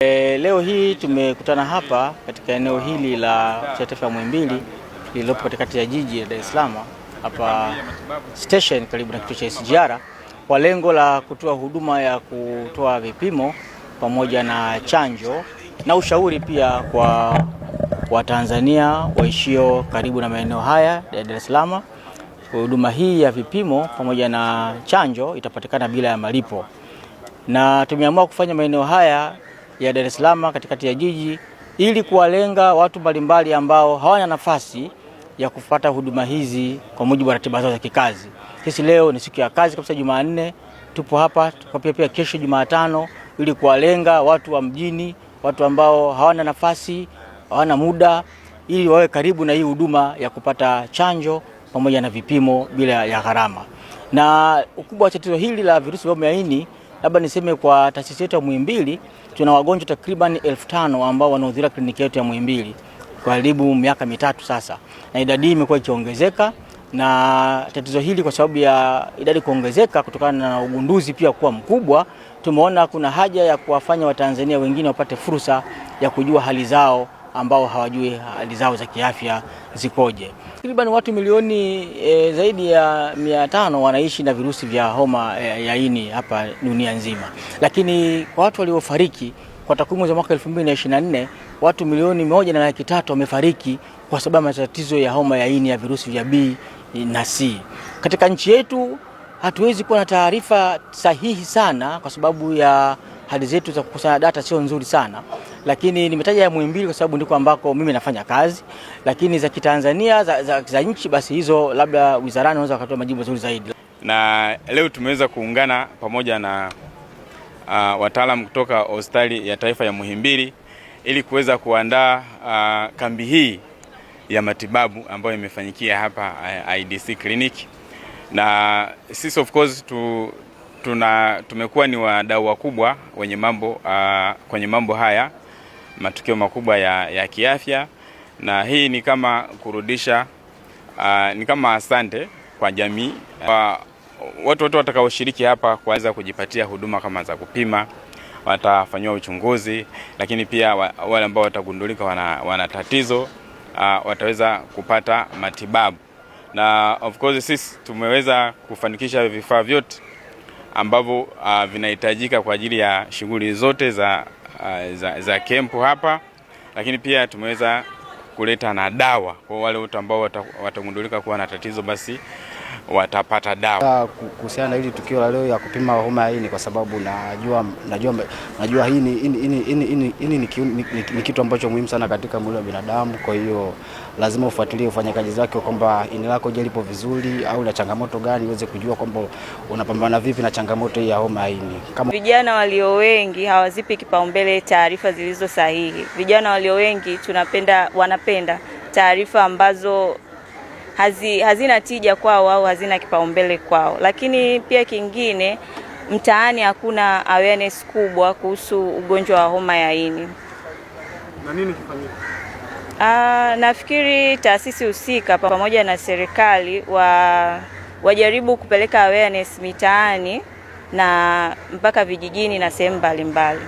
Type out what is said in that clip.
Leo hii tumekutana hapa katika eneo hili la Hospitali ya Taifa ya Muhimbili lililopo katikati ya jiji la Dar es Salaam hapa station karibu na kituo cha SGR kwa lengo la kutoa huduma ya kutoa vipimo pamoja na chanjo na ushauri pia kwa Watanzania waishio karibu na maeneo haya ya Dar es Salaam. Huduma hii ya vipimo pamoja na chanjo itapatikana bila ya malipo, na tumeamua kufanya maeneo haya ya Dar es Salaam katikati ya jiji ili kuwalenga watu mbalimbali ambao hawana nafasi ya kupata huduma hizi kwa mujibu wa ratiba zao za kikazi. Sisi leo ni siku ya kazi kabisa, Jumanne tupo hapa, pia kesho Jumatano, ili kuwalenga watu wa mjini, watu ambao hawana nafasi, hawana muda, ili wawe karibu na hii huduma ya kupata chanjo pamoja na vipimo bila ya gharama. Na ukubwa wa tatizo hili la virusi vya homa ya ini, labda niseme kwa taasisi yetu ya Muhimbili tuna wagonjwa takriban 1500 ambao wanahudhuria kliniki yetu ya Muhimbili kwa karibu miaka mitatu sasa, na idadi imekuwa ikiongezeka. Na tatizo hili kwa sababu ya idadi kuongezeka kutokana na ugunduzi pia kuwa mkubwa, tumeona kuna haja ya kuwafanya Watanzania wengine wapate fursa ya kujua hali zao ambao hawajui hali zao za kiafya zikoje. Takriban watu milioni zaidi ya 500 wanaishi na virusi vya homa ya ini hapa dunia nzima. Lakini kwa watu waliofariki kwa takwimu za mwaka 2024, watu milioni 1.3 wamefariki kwa sababu ya matatizo ya homa ya ini ya virusi vya B na C. Katika nchi yetu hatuwezi kuwa na taarifa sahihi sana kwa sababu ya hali zetu za kukusanya data sio nzuri sana, lakini nimetaja ya Muhimbili kwa sababu ndiko ambako mimi nafanya kazi, lakini za kitanzania za nchi basi hizo labda wizarani wanaweza kutoa majibu mazuri zaidi. Na leo tumeweza kuungana pamoja na wataalamu kutoka Hospitali ya Taifa ya Muhimbili ili kuweza kuandaa kambi hii ya matibabu ambayo imefanyikia hapa IDC Clinic. Na sisi of course tumekuwa ni wadau wakubwa wenye mambo kwenye mambo haya, matukio makubwa ya kiafya, na hii ni kama kurudisha ni kama asante kwa jamii, watu wote watakaoshiriki hapa kuweza kujipatia huduma kama za kupima, watafanywa uchunguzi, lakini pia wale ambao watagundulika wana tatizo wataweza kupata matibabu. Na of course sisi tumeweza kufanikisha vifaa vyote ambavyo vinahitajika kwa ajili ya shughuli zote za kempu hapa, lakini pia tumeweza kuleta na dawa kwa wale wote ambao watagundulika kuwa na tatizo, basi watapata dawa. Kuhusiana na hili tukio la leo ya kupima homa ya ini, kwa sababu najua hii ni kitu ambacho muhimu sana katika mwili wa binadamu. Kwa hiyo lazima ufuatilie ufanyakazi zake kwamba ini lako je, lipo vizuri au na changamoto gani, uweze kujua kwamba unapambana vipi na changamoto hii ya homa ya ini. Kama vijana walio wengi hawazipi kipaumbele taarifa zilizo sahihi. Vijana walio wengi wanapenda taarifa ambazo hazina tija kwao au hazina kipaumbele kwao. Lakini pia kingine, mtaani hakuna awareness kubwa kuhusu ugonjwa wa homa ya ini. Na nini kifanyike? Nafikiri taasisi husika pamoja na serikali wajaribu kupeleka awareness mitaani na mpaka vijijini na sehemu mbalimbali.